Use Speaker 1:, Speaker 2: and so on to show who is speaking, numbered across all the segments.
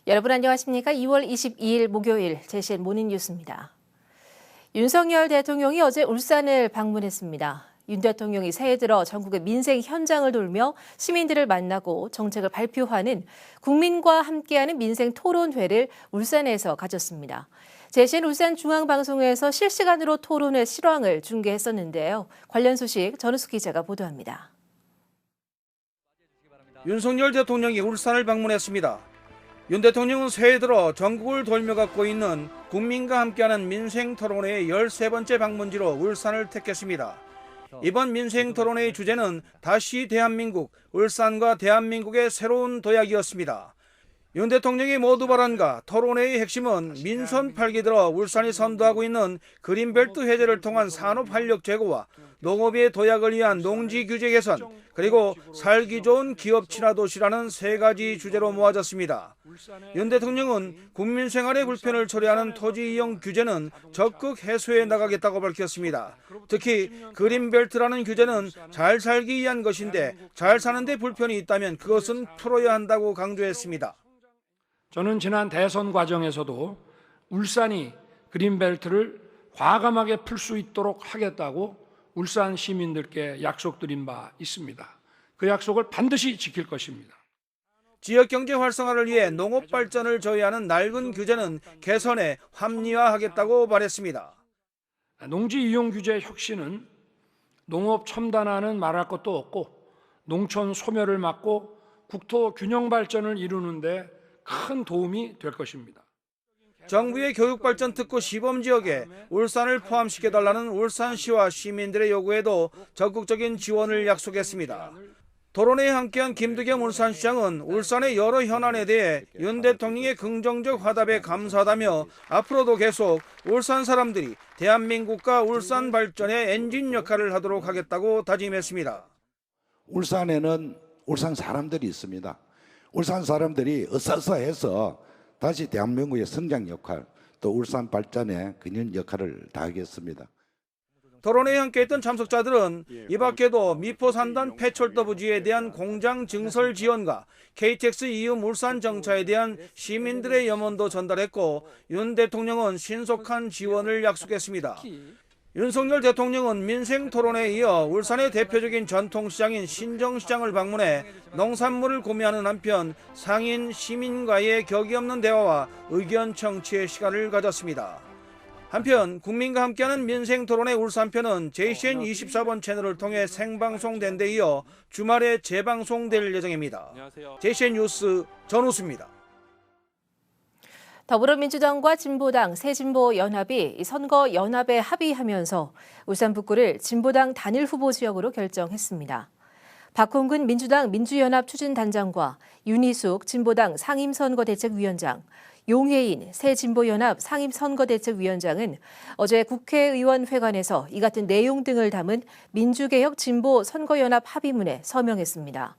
Speaker 1: 여러분 안녕하십니까? 2월 22일 목요일 JCN 모닝뉴스입니다. 윤석열 대통령이 어제 울산을 방문했습니다. 윤 대통령이 새해 들어 전국의 민생 현장을 돌며 시민들을 만나고 정책을 발표하는 국민과 함께하는 민생 토론회를 울산에서 가졌습니다. JCN 울산중앙방송에서 실시간으로 토론회 실황을 중계했었는데요. 관련 소식 전우숙 기자가 보도합니다.
Speaker 2: 윤석열 대통령이 울산을 방문했습니다. 윤 대통령은 새해 들어 전국을 돌며 갖고 있는 국민과 함께하는 민생토론회의 13번째 방문지로 울산을 택했습니다. 이번 민생토론회의 주제는 다시 대한민국, 울산과 대한민국의 새로운 도약이었습니다. 윤 대통령의 모두 발언과 토론회의 핵심은 민선 8기 들어 울산이 선도하고 있는 그린벨트 해제를 통한 산업 활력 제고와 농업의 도약을 위한 농지 규제 개선, 그리고 살기 좋은 기업 친화 도시라는 세 가지 주제로 모아졌습니다. 윤 대통령은 국민 생활의 불편을 초래하는 토지 이용 규제는 적극 해소해 나가겠다고 밝혔습니다. 특히 그린벨트라는 규제는 잘 살기 위한 것인데 잘 사는데 불편이 있다면 그것은 풀어야 한다고 강조했습니다.
Speaker 3: 저는 지난 대선 과정에서도 울산이 그린벨트를 과감하게 풀 수 있도록 하겠다고 울산 시민들께 약속드린 바 있습니다. 그 약속을 반드시 지킬 것입니다.
Speaker 2: 지역경제 활성화를 위해 농업 발전을 저해하는 낡은 규제는 개선해 합리화하겠다고 말했습니다.
Speaker 3: 농지 이용 규제 혁신은 농업 첨단화는 말할 것도 없고 농촌 소멸을 막고 국토 균형 발전을 이루는 데 큰 도움이 될 것입니다.
Speaker 2: 정부의 교육발전 특구 시범지역에 울산을 포함시켜달라는 울산시와 시민들의 요구에도 적극적인 지원을 약속했습니다. 토론회에 함께한 김두겸 울산시장은 울산의 여러 현안에 대해 윤 대통령의 긍정적 화답에 감사하다며 앞으로도 계속 울산 사람들이 대한민국과 울산 발전의 엔진 역할을 하도록 하겠다고 다짐했습니다.
Speaker 4: 울산에는 울산 사람들이 있습니다. 울산 사람들이 어서서해서 다시 대한민국의 성장 역할, 또 울산 발전의 근원 역할을 다하겠습니다.
Speaker 2: 토론회에 함께했던 참석자들은 이 밖에도 미포 산단 폐철도 부지에 대한 공장 증설 지원과 KTX 이음 울산 정차에 대한 시민들의 염원도 전달했고 윤 대통령은 신속한 지원을 약속했습니다. 윤석열 대통령은 민생 토론회에 이어 울산의 대표적인 전통시장인 신정시장을 방문해 농산물을 구매하는 한편 상인 시민과의 격이 없는 대화와 의견 청취의 시간을 가졌습니다. 한편 국민과 함께하는 민생 토론회 울산편은 JCN 24번 채널을 통해 생방송된 데 이어 주말에 재방송될 예정입니다. JCN 뉴스 전우수입니다.
Speaker 1: 더불어민주당과 진보당, 새진보연합이 선거연합에 합의하면서 울산 북구를 진보당 단일 후보 지역으로 결정했습니다. 박홍근 민주당 민주연합 추진단장과 윤희숙 진보당 상임선거대책위원장, 용혜인 새진보연합 상임선거대책위원장은 어제 국회의원회관에서 이 같은 내용 등을 담은 민주개혁 진보 선거연합 합의문에 서명했습니다.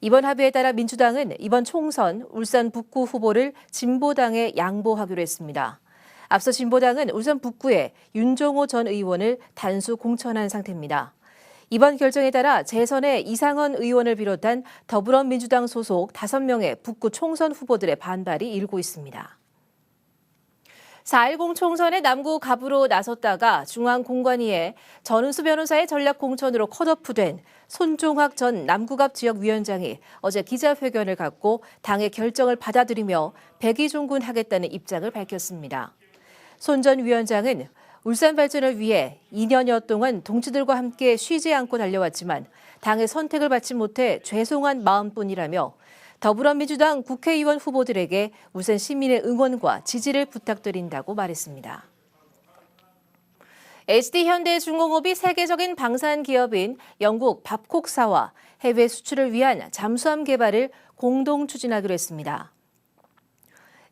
Speaker 1: 이번 합의에 따라 민주당은 이번 총선 울산 북구 후보를 진보당에 양보하기로 했습니다. 앞서 진보당은 울산 북구에 윤종호 전 의원을 단수 공천한 상태입니다. 이번 결정에 따라 재선에 이상헌 의원을 비롯한 더불어민주당 소속 5명의 북구 총선 후보들의 반발이 일고 있습니다. 4.10 총선에 남구 갑으로 나섰다가 중앙공관위에 전은수 변호사의 전략 공천으로 컷오프된 손종학 전 남구갑 지역위원장이 어제 기자회견을 갖고 당의 결정을 받아들이며 백의종군하겠다는 입장을 밝혔습니다. 손 전 위원장은 울산 발전을 위해 2년여 동안 동지들과 함께 쉬지 않고 달려왔지만 당의 선택을 받지 못해 죄송한 마음뿐이라며 더불어민주당 국회의원 후보들에게 울산 시민의 응원과 지지를 부탁드린다고 말했습니다. HD현대중공업이 세계적인 방산 기업인 영국 밥콕사와 해외 수출을 위한 잠수함 개발을 공동 추진하기로 했습니다.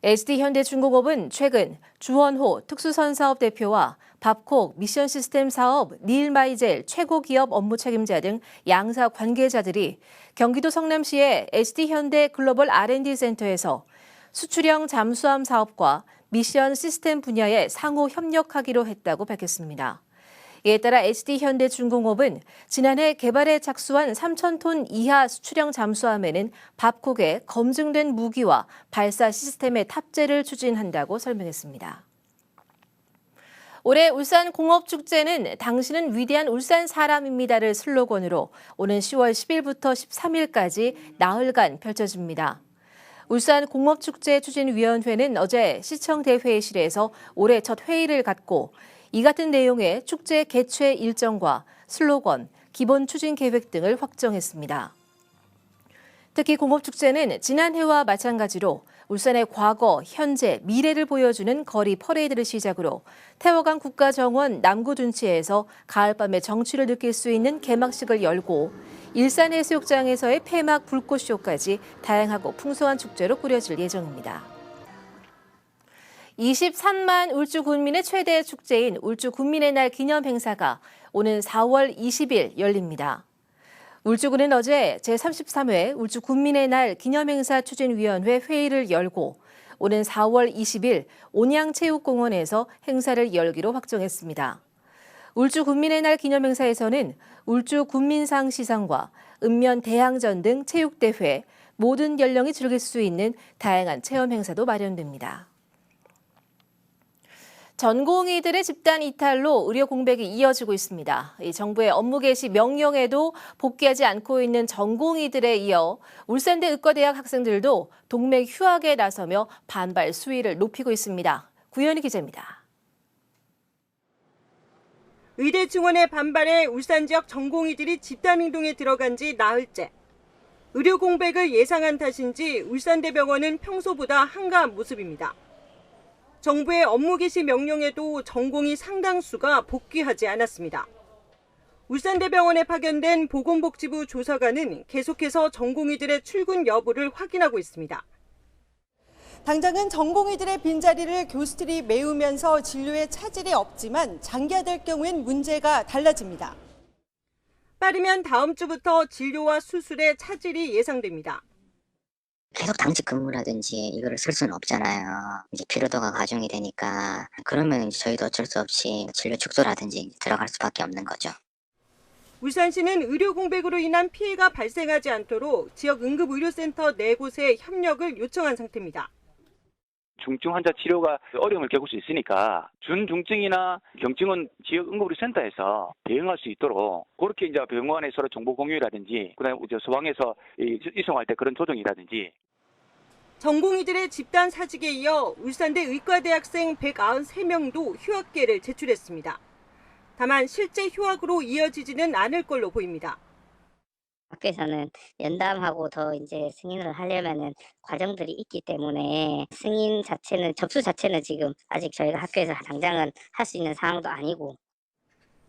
Speaker 1: HD현대중공업은 최근 주원호 특수선사업 대표와 밥콕 미션 시스템 사업 닐 마이젤 최고기업 업무 책임자 등 양사 관계자들이 경기도 성남시의 HD현대 글로벌 R&D 센터에서 수출형 잠수함 사업과 미션 시스템 분야에 상호 협력하기로 했다고 밝혔습니다. 이에 따라 HD현대중공업은 지난해 개발에 착수한 3,000톤 이하 수출형 잠수함에는 babcock의 검증된 무기와 발사 시스템의 탑재를 추진한다고 설명했습니다. 올해 울산공업축제는 당신은 위대한 울산 사람입니다를 슬로건으로 오는 10월 10일부터 13일까지 나흘간 펼쳐집니다. 울산공업축제 추진위원회는 어제 시청 대회의실에서 올해 첫 회의를 갖고 이 같은 내용의 축제 개최 일정과 슬로건, 기본 추진 계획 등을 확정했습니다. 특히 공업축제는 지난해와 마찬가지로 울산의 과거, 현재, 미래를 보여주는 거리 퍼레이드를 시작으로 태화강 국가정원 남구둔치에서 가을밤의 정취를 느낄 수 있는 개막식을 열고 일산해수욕장에서의 폐막 불꽃쇼까지 다양하고 풍성한 축제로 꾸려질 예정입니다. 23만 울주 군민의 최대 축제인 울주 군민의 날 기념 행사가 오는 4월 20일 열립니다. 울주군은 어제 제33회 울주 군민의 날 기념행사 추진위원회 회의를 열고 오는 4월 20일 온양체육공원에서 행사를 열기로 확정했습니다. 울주 군민의 날 기념행사에서는 울주 군민상 시상과 읍면 대항전 등 체육대회, 모든 연령이 즐길 수 있는 다양한 체험 행사도 마련됩니다. 전공의들의 집단 이탈로 의료 공백이 이어지고 있습니다. 정부의 업무 개시 명령에도 복귀하지 않고 있는 전공의들에 이어 울산대 의과대학 학생들도 동맥 휴학에 나서며 반발 수위를 높이고 있습니다. 구현희 기자입니다.
Speaker 5: 의대 증원에 반발해 울산 지역 전공의들이 집단 행동에 들어간 지 나흘째. 의료 공백을 예상한 탓인지 울산대병원은 평소보다 한가한 모습입니다. 정부의 업무 개시 명령에도 전공의 상당수가 복귀하지 않았습니다. 울산대병원에 파견된 보건복지부 조사관은 계속해서 전공의들의 출근 여부를 확인하고 있습니다. 당장은 전공의들의 빈자리를 교수들이 메우면서 진료에 차질이 없지만 장기화될 경우엔 문제가 달라집니다. 빠르면 다음 주부터 진료와 수술에 차질이 예상됩니다.
Speaker 6: 계속 당직 근무라든지 이거를 쓸 수는 없잖아요. 이제 피로도가 가중이 되니까 그러면 저희도 어쩔 수 없이 진료 축소라든지 들어갈 수밖에 없는 거죠.
Speaker 5: 울산시는 의료 공백으로 인한 피해가 발생하지 않도록 지역 응급의료센터 4곳에 협력을 요청한 상태입니다.
Speaker 7: 중증 환자 치료가 어려움을 겪을 수 있으니까 준중증이나 경증은 지역 응급의료센터에서 대응할 수 있도록 그렇게 이제 병원 간에 서로 정보 공유라든지 그다음에 소방에서 이송할 때 그런 조정이라든지.
Speaker 5: 전공의들의 집단 사직에 이어 울산대 의과대학생 193명도 휴학계를 제출했습니다. 다만 실제 휴학으로 이어지지는 않을 걸로 보입니다.
Speaker 6: 학교에서는 연담하고 더 이제 승인을 하려면은 과정들이 있기 때문에 승인 자체는 접수 자체는 지금 아직 저희가 학교에서 당장은 할 수 있는 상황도 아니고.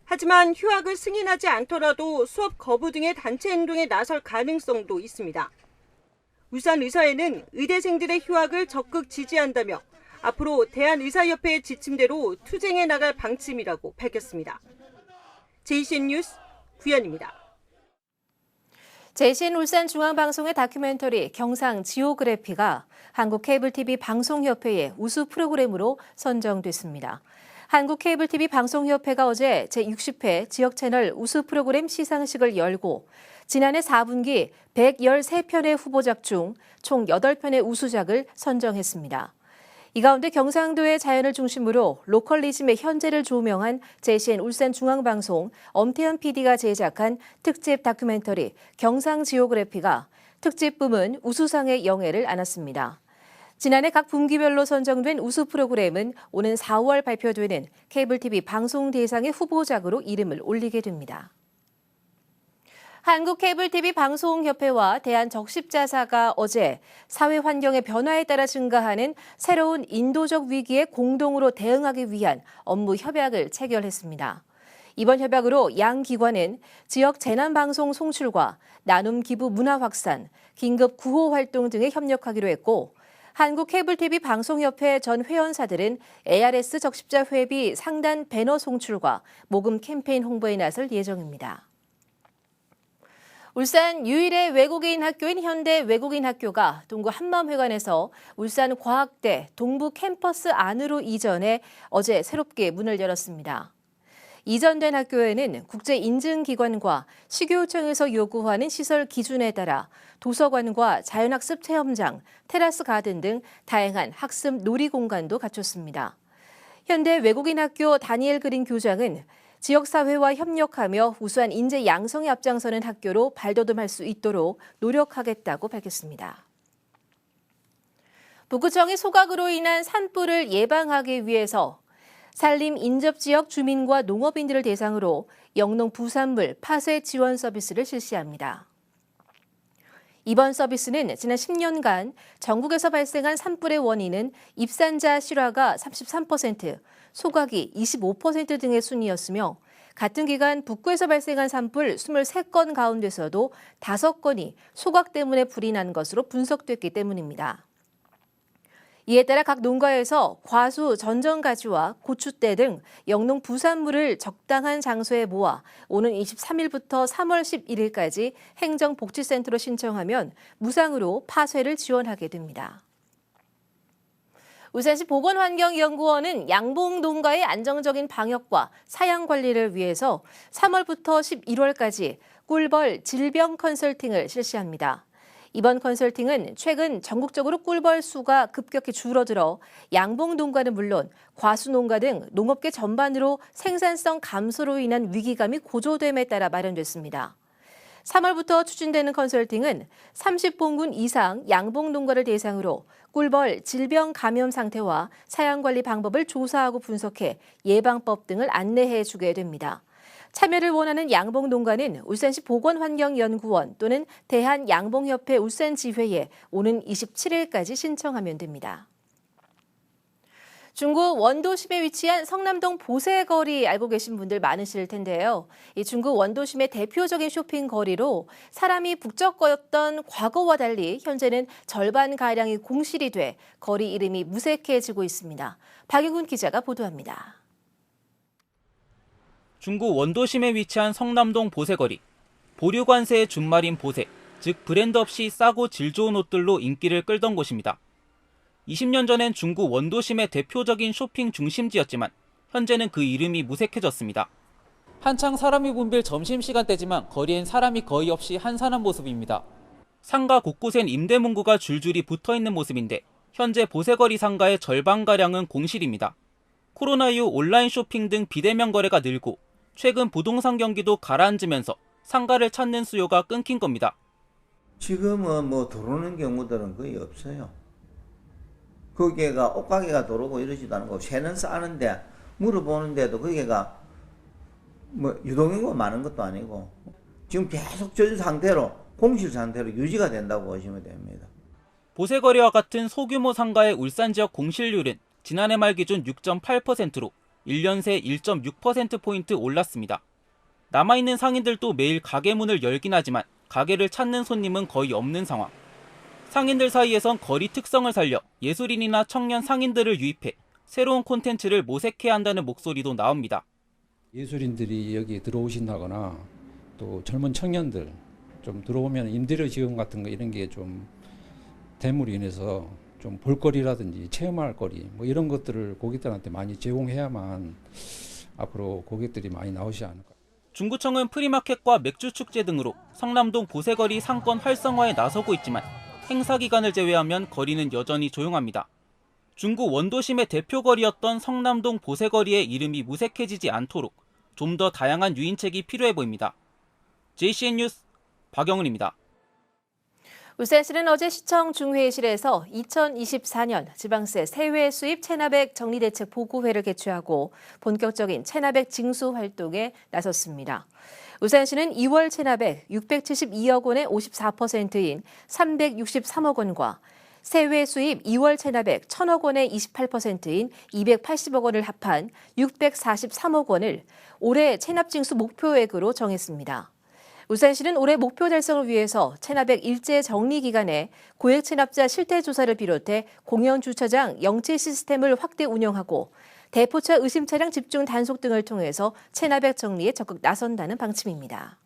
Speaker 5: 하지만 휴학을 승인하지 않더라도 수업 거부 등의 단체 행동에 나설 가능성도 있습니다. 울산의사회는 의대생들의 휴학을 적극 지지한다며 앞으로 대한의사협회의 지침대로 투쟁해 나갈 방침이라고 밝혔습니다. JCN 뉴스 구현입니다.
Speaker 1: JCN 울산중앙방송의 다큐멘터리 경상 지오그래피가 한국케이블TV 방송협회의 우수 프로그램으로 선정됐습니다. 한국케이블TV 방송협회가 어제 제60회 지역채널 우수 프로그램 시상식을 열고 지난해 4분기 113편의 후보작 중 총 8편의 우수작을 선정했습니다. 이 가운데 경상도의 자연을 중심으로 로컬리즘의 현재를 조명한 JCN 울산중앙방송 엄태현 PD가 제작한 특집 다큐멘터리 경상 지오그래피가 특집 부문 우수상의 영예를 안았습니다. 지난해 각 분기별로 선정된 우수 프로그램은 오는 4월 발표되는 케이블TV 방송대상의 후보작으로 이름을 올리게 됩니다. 한국케이블TV 방송협회와 대한적십자사가 어제 사회 환경의 변화에 따라 증가하는 새로운 인도적 위기에 공동으로 대응하기 위한 업무 협약을 체결했습니다. 이번 협약으로 양 기관은 지역 재난방송 송출과 나눔 기부 문화 확산, 긴급 구호 활동 등에 협력하기로 했고 한국케이블TV 방송협회 전 회원사들은 ARS 적십자 회비 상단 배너 송출과 모금 캠페인 홍보에 나설 예정입니다. 울산 유일의 외국인 학교인 현대 외국인 학교가 동구 한마음회관에서 울산과학대 동부 캠퍼스 안으로 이전해 어제 새롭게 문을 열었습니다. 이전된 학교에는 국제인증기관과 식유청에서 요구하는 시설 기준에 따라 도서관과 자연학습 체험장, 테라스 가든 등 다양한 학습 놀이공간도 갖췄습니다. 현대 외국인 학교 다니엘 그린 교장은 지역사회와 협력하며 우수한 인재 양성에 앞장서는 학교로 발돋움할 수 있도록 노력하겠다고 밝혔습니다. 북구청이 소각으로 인한 산불을 예방하기 위해서 산림 인접지역 주민과 농업인들을 대상으로 영농 부산물 파쇄 지원 서비스를 실시합니다. 이번 서비스는 지난 10년간 전국에서 발생한 산불의 원인은 입산자 실화가 33%, 소각이 25% 등의 순이었으며 같은 기간 북구에서 발생한 산불 23건 가운데서도 5건이 소각 때문에 불이 난 것으로 분석됐기 때문입니다. 이에 따라 각 농가에서 과수, 전정가지와 고추대 등 영농 부산물을 적당한 장소에 모아 오는 23일부터 3월 11일까지 행정복지센터로 신청하면 무상으로 파쇄를 지원하게 됩니다. 울산시 보건환경연구원은 양봉 농가의 안정적인 방역과 사양 관리를 위해서 3월부터 11월까지 꿀벌 질병 컨설팅을 실시합니다. 이번 컨설팅은 최근 전국적으로 꿀벌 수가 급격히 줄어들어 양봉 농가는 물론 과수 농가 등 농업계 전반으로 생산성 감소로 인한 위기감이 고조됨에 따라 마련됐습니다. 3월부터 추진되는 컨설팅은 30봉군 이상 양봉 농가를 대상으로 꿀벌 질병 감염 상태와 사양 관리 방법을 조사하고 분석해 예방법 등을 안내해 주게 됩니다. 참여를 원하는 양봉 농가는 울산시 보건환경연구원 또는 대한양봉협회 울산지회에 오는 27일까지 신청하면 됩니다. 중구 원도심에 위치한 성남동 보세거리 알고 계신 분들 많으실 텐데요. 이 중구 원도심의 대표적인 쇼핑거리로 사람이 북적거렸던 과거와 달리 현재는 절반가량이 공실이 돼 거리 이름이 무색해지고 있습니다. 박영훈 기자가 보도합니다.
Speaker 8: 중구 원도심에 위치한 성남동 보세거리. 보류관세의 준말인 보세, 즉 브랜드 없이 싸고 질 좋은 옷들로 인기를 끌던 곳입니다. 20년 전엔 중구 원도심의 대표적인 쇼핑 중심지였지만 현재는 그 이름이 무색해졌습니다.
Speaker 9: 한창 사람이 붐빌 점심시간대지만 거리엔 사람이 거의 없이 한산한 모습입니다.
Speaker 8: 상가 곳곳엔 임대문구가 줄줄이 붙어있는 모습인데 현재 보세거리 상가의 절반가량은 공실입니다. 코로나 이후 온라인 쇼핑 등 비대면 거래가 늘고 최근 부동산 경기도 가라앉으면서 상가를 찾는 수요가 끊긴 겁니다.
Speaker 10: 지금은 뭐 들어오는 경우들은 거의 없어요. 거기가 옷가게가 들어오고 이러지도 않고 새는 싸는데 물어보는데도 거기가 뭐 유동인구가 많은 것도 아니고 지금 계속 저 상태로 공실 상태로 유지가 된다고 보시면 됩니다.
Speaker 8: 보세거리와 같은 소규모 상가의 울산 지역 공실률은 지난해 말 기준 6.8%로 1년 새 1.6%포인트 올랐습니다. 남아있는 상인들도 매일 가게 문을 열긴 하지만 가게를 찾는 손님은 거의 없는 상황. 상인들 사이에선 거리 특성을 살려 예술인이나 청년 상인들을 유입해 새로운 콘텐츠를 모색해야 한다는 목소리도 나옵니다.
Speaker 11: 예술인들이 여기 들어오신다거나 또 젊은 청년들 좀 들어오면 임대료 지원 같은 거 이런 게 좀 대물로 인해서 좀 볼거리라든지 체험할 거리 뭐 이런 것들을 고객들한테 많이 제공해야만 앞으로 고객들이 많이 나오지 않을까.
Speaker 8: 중구청은 프리마켓과 맥주축제 등으로 성남동 보세거리 상권 활성화에 나서고 있지만 행사 기간을 제외하면 거리는 여전히 조용합니다. 중구 원도심의 대표거리였던 성남동 보세거리의 이름이 무색해지지 않도록 좀 더 다양한 유인책이 필요해 보입니다. JCN 뉴스 박영은입니다.
Speaker 1: 울산시는 어제 시청 중회의실에서 2024년 지방세 세외 수입 체납액 정리대책 보고회를 개최하고 본격적인 체납액 징수 활동에 나섰습니다. 울산시는 2월 체납액 672억 원의 54%인 363억 원과 세외 수입 2월 체납액 1,000억 원의 28%인 280억 원을 합한 643억 원을 올해 체납징수 목표액으로 정했습니다. 울산시는 올해 목표 달성을 위해서 체납액 일제 정리 기간에 고액 체납자 실태 조사를 비롯해 공영 주차장 영체 시스템을 확대 운영하고 대포차 의심 차량 집중 단속 등을 통해서 체납액 정리에 적극 나선다는 방침입니다.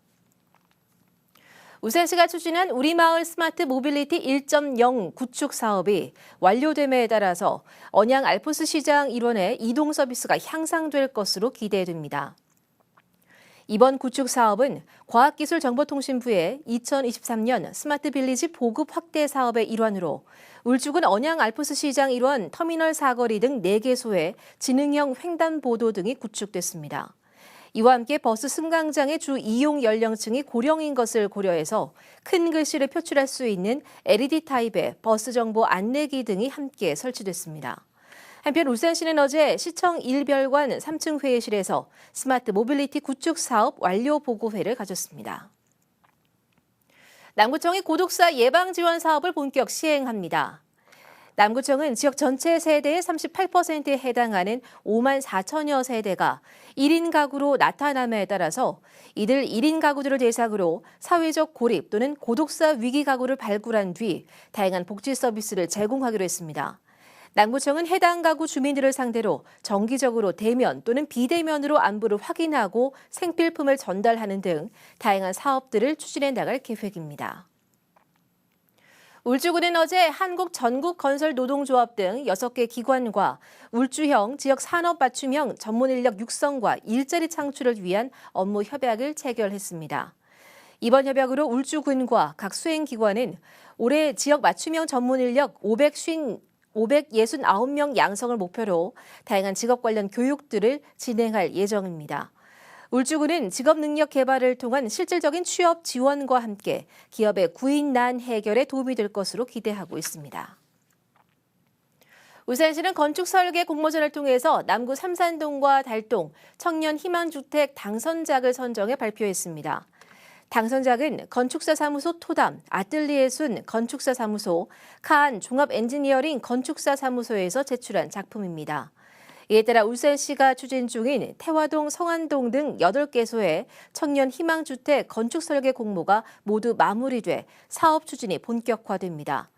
Speaker 1: 울산시가 추진한 우리마을 스마트 모빌리티 1.0 구축 사업이 완료됨에 따라서 언양 알프스 시장 일원의 이동 서비스가 향상될 것으로 기대됩니다. 이번 구축 사업은 과학기술정보통신부의 2023년 스마트 빌리지 보급 확대 사업의 일환으로 울주군 언양 알프스 시장 일원 터미널 사거리 등 4개소에 지능형 횡단보도 등이 구축됐습니다. 이와 함께 버스 승강장의 주 이용 연령층이 고령인 것을 고려해서 큰 글씨를 표출할 수 있는 LED 타입의 버스 정보 안내기 등이 함께 설치됐습니다. 한편 울산시는 어제 시청 1별관 3층 회의실에서 스마트 모빌리티 구축 사업 완료 보고회를 가졌습니다. 남구청이 고독사 예방 지원 사업을 본격 시행합니다. 남구청은 지역 전체 세대의 38%에 해당하는 5만 4천여 세대가 1인 가구로 나타남에 따라서 이들 1인 가구들을 대상으로 사회적 고립 또는 고독사 위기 가구를 발굴한 뒤 다양한 복지 서비스를 제공하기로 했습니다. 남구청은 해당 가구 주민들을 상대로 정기적으로 대면 또는 비대면으로 안부를 확인하고 생필품을 전달하는 등 다양한 사업들을 추진해 나갈 계획입니다. 울주군은 어제 한국전국건설노동조합 등 6개 기관과 울주형 지역 산업 맞춤형 전문 인력 육성과 일자리 창출을 위한 업무 협약을 체결했습니다. 이번 협약으로 울주군과 각 수행기관은 올해 지역 맞춤형 전문 인력 569명 양성을 목표로 다양한 직업 관련 교육들을 진행할 예정입니다. 울주군은 직업 능력 개발을 통한 실질적인 취업 지원과 함께 기업의 구인난 해결에 도움이 될 것으로 기대하고 있습니다. 울산시는 건축설계 공모전을 통해서 남구 삼산동과 달동 청년 희망주택 당선작을 선정해 발표했습니다. 당선작은 건축사 사무소 토담, 아뜰리에순 건축사 사무소, 카안 종합엔지니어링 건축사 사무소에서 제출한 작품입니다. 이에 따라 울산시가 추진 중인 태화동, 성안동 등 8개소의 청년 희망주택 건축설계 공모가 모두 마무리돼 사업 추진이 본격화됩니다.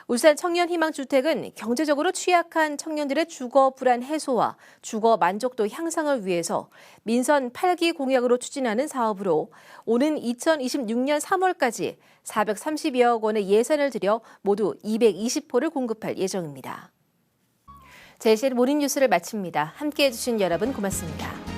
Speaker 1: 울산 청년희망주택은 경제적으로 취약한 청년들의 주거 불안 해소와 주거 만족도 향상을 위해서 민선 8기 공약으로 추진하는 사업으로 오는 2026년 3월까지 430여억 원의 예산을 들여 모두 220호를 공급할 예정입니다. 제시의 모닝뉴스를 마칩니다. 함께해 주신 여러분 고맙습니다.